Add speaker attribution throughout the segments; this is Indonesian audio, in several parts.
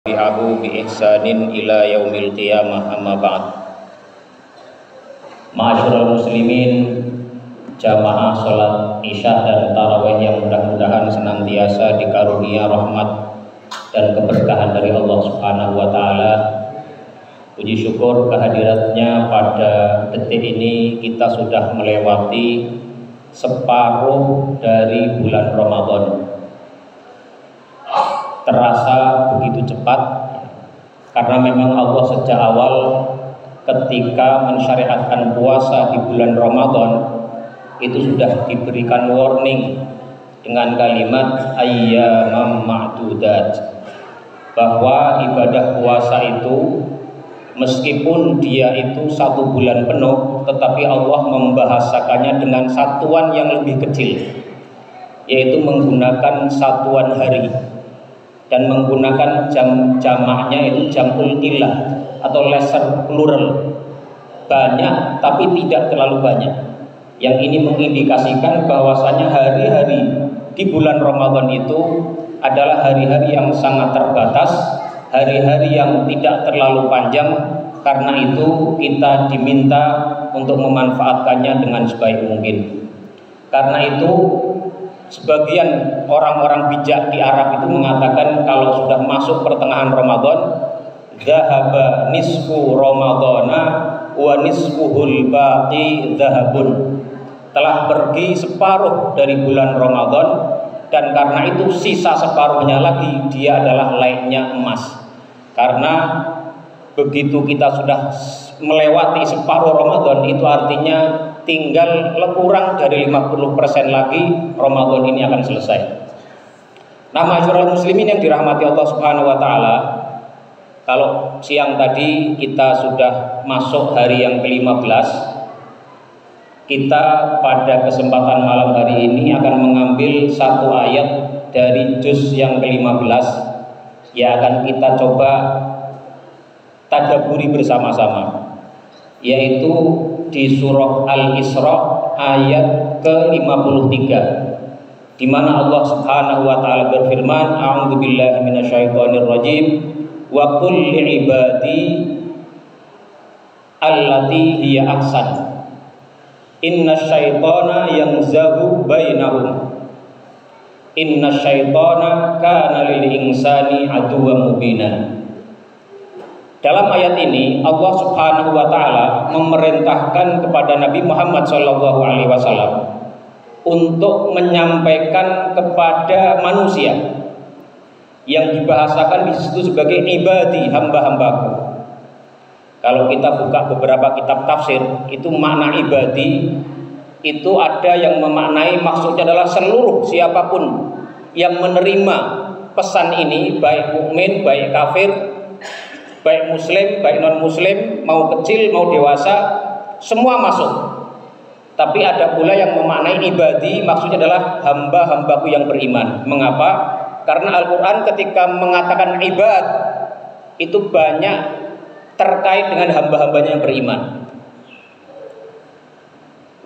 Speaker 1: Bi'ahu bi'ihsanin ila yaumil qiyamah amma ba'd. Ma'asyiral muslimin, jamaah salat isya dan tarawih yang mudah-mudahan senantiasa dikarunia rahmat dan keberkahan dari Allah Subhanahu wa taala. Puji syukur kehadiratnya pada detik ini kita sudah melewati separuh dari bulan Ramadan. Terasa begitu cepat karena memang Allah sejak awal ketika mensyariatkan puasa di bulan Ramadan itu sudah diberikan warning dengan kalimat ayyamam ma'dudat, bahwa ibadah puasa itu meskipun dia itu 1 bulan penuh, tetapi Allah membahasakannya dengan satuan yang lebih kecil, yaitu menggunakan satuan hari dan menggunakan jamaknya itu jamul qillah atau lesser plural, banyak tapi tidak terlalu banyak. Yang ini mengindikasikan bahwasanya hari-hari di bulan Ramadan itu adalah hari-hari yang sangat terbatas, hari-hari yang tidak terlalu panjang. Karena itu kita diminta untuk memanfaatkannya dengan sebaik mungkin. Karena itu sebagian orang-orang bijak di Arab itu mengatakan kalau sudah masuk pertengahan Ramadan, dzahaba nisfu ramadhana wa nisfuhul baqi dzahabun, telah pergi separuh dari bulan Ramadan, dan karena itu sisa separuhnya lagi dia adalah lainnya emas. Karena begitu kita sudah melewati separuh Ramadan, itu artinya tinggal kurang dari 50% lagi Ramadan ini akan selesai. Nah, ma'asyiral muslimin yang dirahmati Allah Subhanahu wa taala, kalau siang tadi kita sudah masuk hari yang ke-15, kita pada kesempatan malam hari ini akan mengambil satu ayat dari juz yang ke-15 yang akan kita coba tadabburi bersama-sama, yaitu di surah Al-Isra ayat ke-53, di mana Allah Subhanahu wa taala berfirman, a'udzubillahi minasyaitonirrajim, wa qul li'ibadi allati hiya ahsan innasyaitana yanzahu bainahum innasyaitana kana lil insani aduwwan mubina. Dalam ayat ini Allah Subhanahu wa taala memerintahkan kepada Nabi Muhammad SAW untuk menyampaikan kepada manusia, yang dibahasakan di situ sebagai ibadi, hamba-hambaku. Kalau kita buka beberapa kitab tafsir, itu makna ibadi itu ada yang memaknai maksudnya adalah seluruh siapapun yang menerima pesan ini, baik mukmin, baik kafir, baik muslim, baik non muslim, mau kecil, mau dewasa, semua masuk. Tapi ada pula yang memaknai ibadi, maksudnya adalah hamba-hambaku yang beriman. Mengapa? Karena Al-Quran ketika mengatakan ibad, itu banyak terkait dengan hamba-hambanya yang beriman.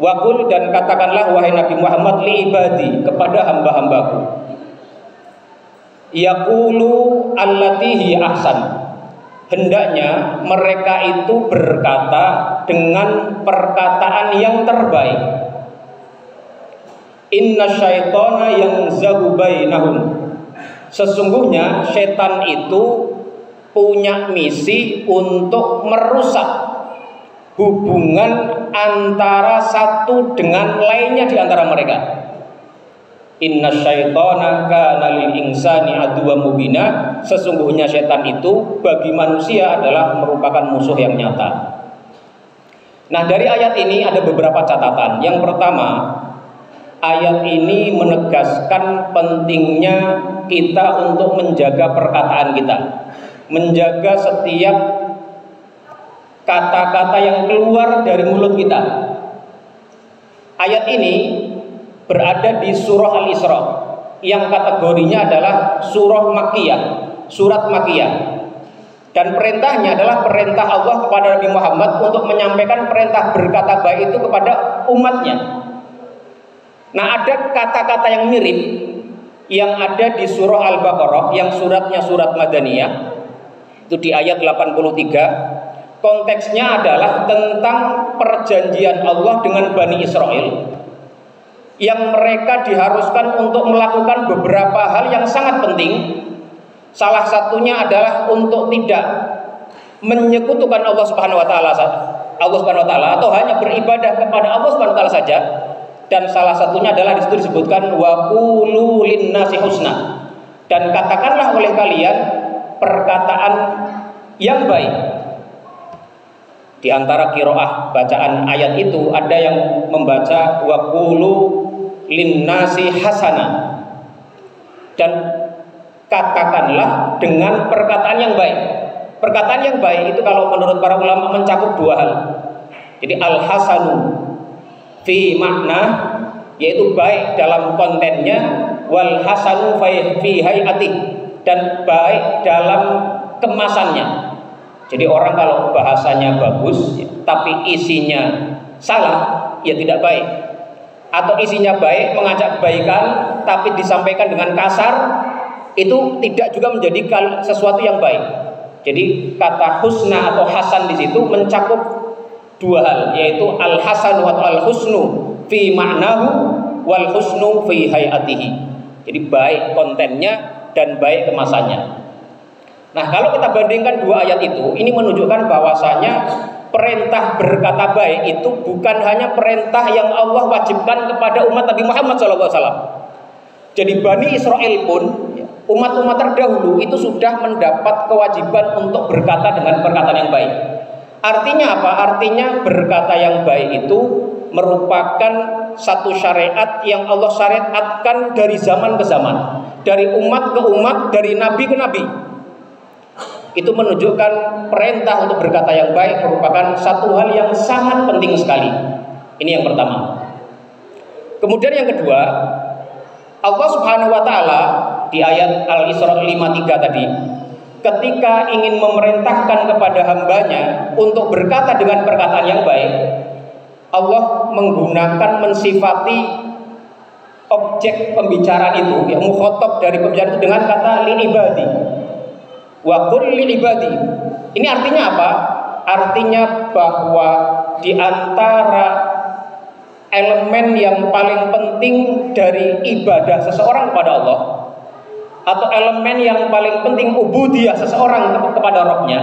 Speaker 1: Waqul, dan katakanlah wahai Nabi Muhammad, li ibadi, kepada hamba-hambaku, yaqulu allati hiya ahsan, hendaknya mereka itu berkata dengan perkataan yang terbaik. Inna syaitana yanzagu bainahum, sesungguhnya setan itu punya misi untuk merusak hubungan antara satu dengan lainnya di antara mereka. Inna syaitana kana lil insani aduwwan mubina, sesungguhnya setan itu bagi manusia adalah merupakan musuh yang nyata. Nah, dari ayat ini ada beberapa catatan. Yang pertama, ayat ini menegaskan pentingnya kita untuk menjaga perkataan kita, menjaga setiap kata-kata yang keluar dari mulut kita. Ayat ini berada di surah Al-Isra yang kategorinya adalah surah Makkiyah, surat Makkiyah, dan perintahnya adalah perintah Allah kepada Nabi Muhammad untuk menyampaikan perintah berkata baik itu kepada umatnya. Nah, ada kata-kata yang mirip yang ada di surah Al-Baqarah yang suratnya surat Madaniyah, Itu di ayat 83. Konteksnya adalah tentang perjanjian Allah dengan Bani Israel, yang mereka diharuskan untuk melakukan beberapa hal yang sangat penting. Salah satunya adalah untuk tidak menyekutukan Allah Subhanahu wa taala atau hanya beribadah kepada Allah Subhanahu wa taala saja. Dan salah satunya adalah disitu disebutkan wa qulu linnasi husna, dan katakanlah oleh kalian perkataan yang baik. Di antara qiraah bacaan ayat itu ada yang membaca wa qulu linnasi hasana, dan katakanlah dengan perkataan yang baik. Perkataan yang baik itu kalau menurut para ulama mencakup dua hal. Jadi al-hasanu fi makna, yaitu baik dalam kontennya, wal hasanu fi hayati, dan baik dalam kemasannya. Jadi orang kalau bahasanya bagus tapi isinya salah, ya tidak baik. Atau isinya baik, mengajak kebaikan tapi disampaikan dengan kasar, itu tidak juga menjadi sesuatu yang baik. Jadi kata husna atau hasan di situ mencakup dua hal, yaitu al-hasanu atau al-husnu fi ma'nahu wal husnu fi hayatihi. Jadi baik kontennya dan baik kemasannya. Nah, kalau kita bandingkan dua ayat itu, ini menunjukkan bahwasanya perintah berkata baik itu bukan hanya perintah yang Allah wajibkan kepada umat Nabi Muhammad SAW. Jadi Bani Israel pun, umat-umat terdahulu itu sudah mendapat kewajiban untuk berkata dengan perkataan yang baik. Artinya apa? Artinya berkata yang baik itu merupakan satu syariat yang Allah syariatkan dari zaman ke zaman, dari umat ke umat, dari nabi ke nabi. Itu menunjukkan perintah untuk berkata yang baik merupakan satu hal yang sangat penting sekali. Ini yang pertama. Kemudian yang kedua, Allah Subhanahu wa taala di ayat Al-Isra 53 tadi, ketika ingin memerintahkan kepada hambanya untuk berkata dengan perkataan yang baik, Allah menggunakan mensifati objek pembicaraan itu, yang mukhatab dari pembicaraan itu dengan kata li ibadi. Wa qul li ibadi. Ini artinya apa? Artinya bahwa di antara elemen yang paling penting dari ibadah seseorang kepada Allah, atau elemen yang paling penting ubudiyah seseorang kepada Rabb-nya,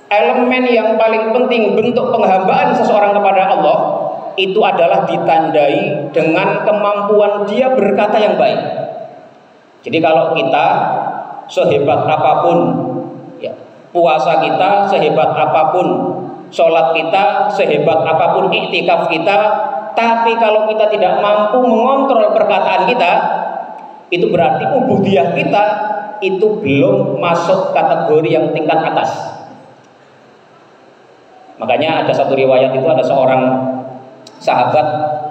Speaker 1: elemen yang paling penting bentuk penghambaan seseorang kepada Allah, itu adalah ditandai dengan kemampuan dia berkata yang baik. Jadi kalau kita sehebat apapun, ya, puasa kita sehebat apapun, sholat kita sehebat apapun, iktikaf kita, tapi kalau kita tidak mampu mengontrol perkataan kita, itu berarti ubudiyah kita itu belum masuk kategori yang tingkat atas. Makanya ada satu riwayat itu, ada seorang sahabat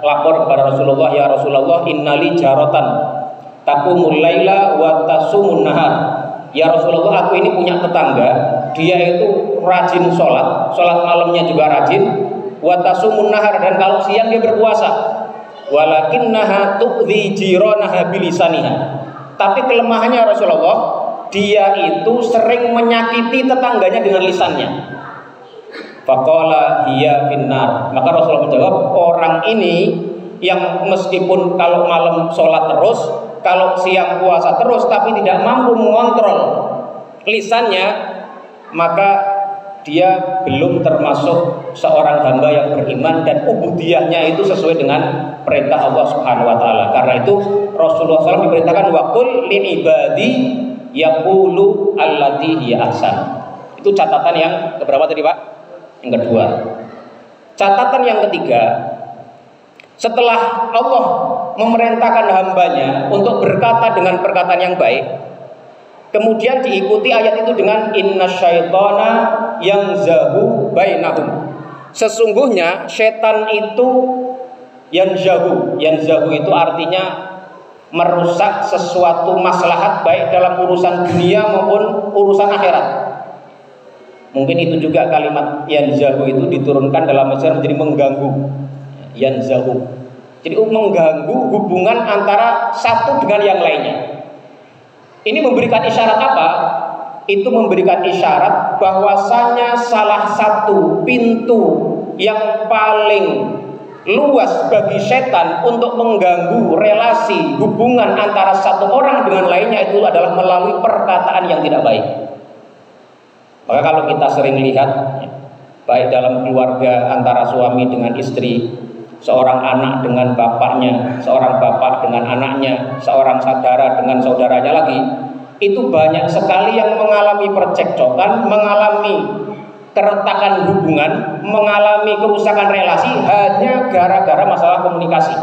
Speaker 1: lapor kepada Rasulullah, ya Rasulullah, innali jarotan taqumul laila wa tasumun nahar. Ya Rasulullah, aku ini punya tetangga, dia itu rajin sholat malamnya juga rajin, wa tasumun nahar, dan kalau siang dia berpuasa. Walakinnaha tu'dhi jiranaha bilisaniha. Tapi kelemahannya Rasulullah, dia itu sering menyakiti tetangganya dengan lisannya. Faqala hiya finnar. Maka Rasulullah menjawab, orang ini yang meskipun kalau malam sholat terus, kalau siang puasa terus, tapi tidak mampu mengontrol lisannya, maka dia belum termasuk seorang hamba yang beriman dan ubudiyahnya itu sesuai dengan perintah Allah Subhanahu wa taala. Karena itu Rasulullah SAW diperintahkan waqul li ibadi yaqulu allati hiya ahsan. Itu catatan yang keberapa tadi, Pak? Yang kedua. Catatan yang ketiga, setelah Allah memerintahkan hambanya untuk berkata dengan perkataan yang baik, kemudian diikuti ayat itu dengan innasyaitana yanzahu bainahum. Sesungguhnya setan itu yanzahu itu artinya merusak sesuatu maslahat baik dalam urusan dunia maupun urusan akhirat. Mungkin itu juga kalimat yanzahu itu diturunkan dalam bahasa menjadi mengganggu. Yanzahu. Jadi mengganggu hubungan antara satu dengan yang lainnya. Ini memberikan isyarat apa? itu memberikan isyarat bahwasanya salah satu pintu yang paling luas bagi setan untuk mengganggu relasi hubungan antara satu orang dengan lainnya itu adalah melalui perkataan yang tidak baik. Maka kalau kita sering lihat baik dalam keluarga antara suami dengan istri, seorang anak dengan bapaknya, seorang bapak dengan anaknya, seorang saudara dengan saudaranya lagi, itu banyak sekali yang mengalami percekcokan, mengalami keretakan hubungan, mengalami kerusakan relasi hanya gara-gara masalah komunikasi.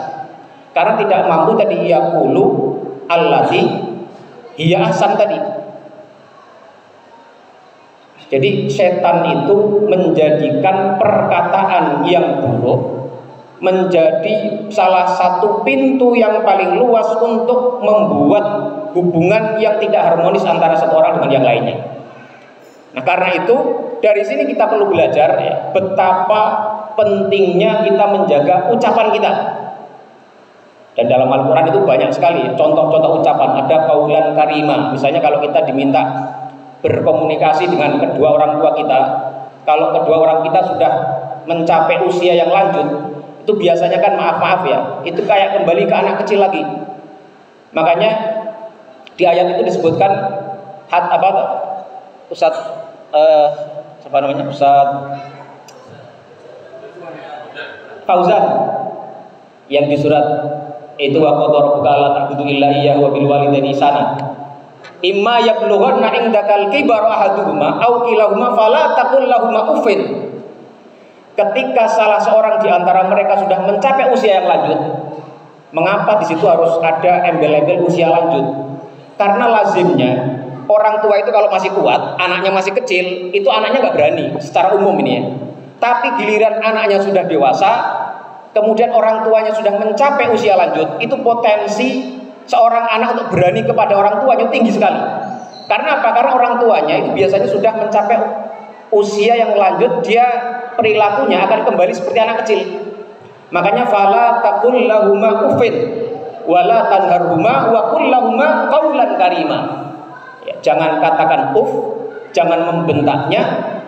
Speaker 1: Karena tidak mampu tadi yaqulu allati hiya ahsan tadi. Jadi setan itu menjadikan perkataan yang buruk menjadi salah satu pintu yang paling luas untuk membuat hubungan yang tidak harmonis antara satu orang dengan yang lainnya. Nah, karena itu dari sini kita perlu belajar ya, betapa pentingnya kita menjaga ucapan kita. Dan dalam Al-Quran itu banyak sekali contoh-contoh ucapan. Ada qaulan karima. Misalnya kalau kita diminta berkomunikasi dengan kedua orang tua kita, kalau kedua orang kita sudah mencapai usia yang lanjut, itu biasanya kan maaf-maaf ya, itu kayak kembali ke anak kecil lagi. Makanya di ayat itu disebutkan Ustaz Fauzan yang di surat itu wa qadara rabbuka alla ta'budu illa iyyahu wa bil walidaini ihsana imma yablughanna indakal kibar ahaduhuma aw kilahuma fala taqul lahumā uffin. Ketika salah seorang di antara mereka sudah mencapai usia yang lanjut, mengapa di situ harus ada embel-embel usia lanjut? Karena lazimnya orang tua itu kalau masih kuat, anaknya masih kecil, itu anaknya nggak berani secara umum ini ya. Tapi giliran anaknya sudah dewasa, kemudian orang tuanya sudah mencapai usia lanjut, itu potensi seorang anak untuk berani kepada orang tuanya tinggi sekali. Karena apa? Karena orang tuanya itu biasanya sudah mencapai usia yang lanjut, dia perilakunya akan kembali seperti anak kecil. Makanya fala taqul lahumā uffin wala tanharhumā wa qul lahumā qaulan karima. Ya, jangan katakan jangan membentaknya,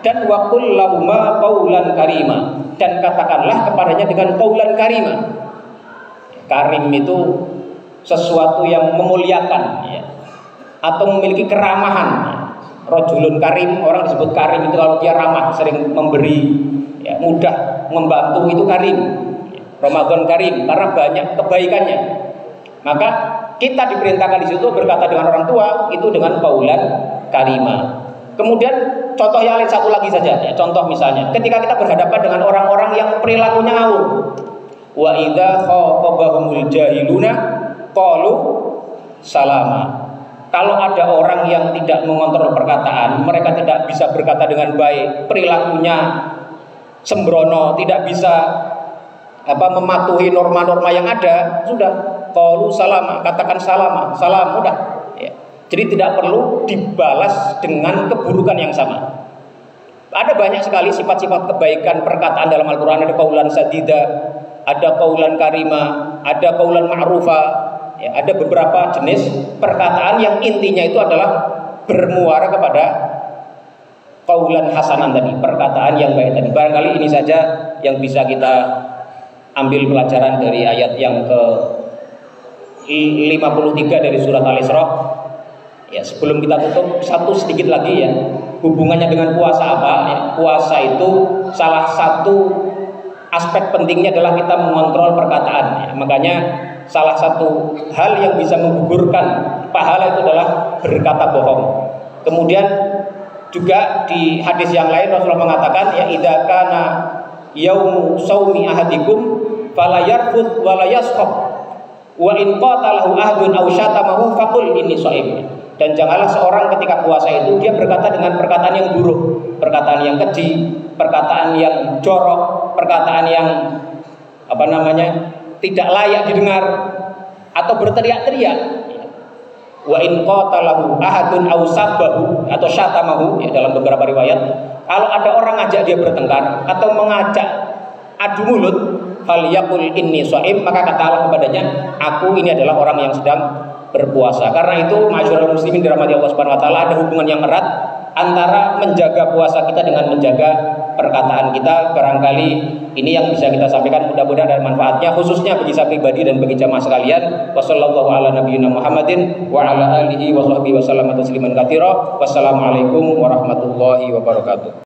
Speaker 1: dan wa qul lahumā qaulan karima, dan katakanlah kepadanya dengan qaulan karima. Karim itu sesuatu yang memuliakan ya, atau memiliki keramahan. Rajulun karim, orang disebut karim itu kalau dia ramah, sering memberi ya, mudah membantu, itu karim. Ramadan karim karena banyak kebaikannya. Maka kita diperintahkan di situ berkata dengan orang tua itu dengan qaulan karima. Kemudian contoh yang lain satu lagi saja ya, contoh misalnya ketika kita berhadapan dengan orang-orang yang perilakunya ngawur. Wa idza khatabahumul jahiluna qalu salama. Kalau ada orang yang tidak mengontrol perkataan, mereka tidak bisa berkata dengan baik, perilakunya sembrono, tidak bisa mematuhi norma-norma yang ada, sudah qalu salama, katakan salama, salam, mudah ya. Jadi tidak perlu dibalas dengan keburukan yang sama. Ada banyak sekali sifat-sifat kebaikan perkataan dalam Al-Quran. Ada qaulan sadida, ada qaulan karima, ada qaulan ma'rufa ya, ada beberapa jenis perkataan yang intinya itu adalah bermuara kepada qaulan hasanan tadi, perkataan yang baik tadi. Barangkali ini saja yang bisa kita ambil pelajaran dari ayat yang ke 53 dari surat Al-Isra. Ya, sebelum kita tutup, satu sedikit lagi ya, hubungannya dengan puasa apa? Ya, puasa itu salah satu aspek pentingnya adalah kita mengontrol perkataan. Ya, makanya salah satu hal yang bisa menggugurkan pahala itu adalah berkata bohong. Kemudian juga di hadis yang lain Rasulullah mengatakan ya idza kana yaumu saumi ahadikum fala yarfud wala yaskhab wa in qatalahu ahadun aw syatamahu faqul inni shaim. Dan janganlah seorang ketika puasa itu dia berkata dengan perkataan yang buruk, perkataan yang keji, perkataan yang jorok, perkataan yang tidak layak didengar, atau berteriak-teriak. Wa in qatalahu ahadun aw sabbahu atau syatamahu ya, dalam beberapa riwayat, kalau ada orang ngajak dia bertengkar atau mengajak adu mulut, falyaqul inni shaim, maka katakanlah kepadanya aku ini adalah orang yang sedang berpuasa. Karena itu masyarakat muslimin dirahmati Allah Subhanahu wa taala, ada hubungan yang erat antara menjaga puasa kita dengan menjaga perkataan kita. Barangkali ini yang bisa kita sampaikan, mudah-mudahan ada manfaatnya khususnya bagi saya pribadi dan bagi jamaah sekalian. Wassallallahu ala nabiyyina Muhammadin wa ala alihi wa sahbihi wa sallam tasliman katsira. Wassalamualaikum warahmatullahi wabarakatuh.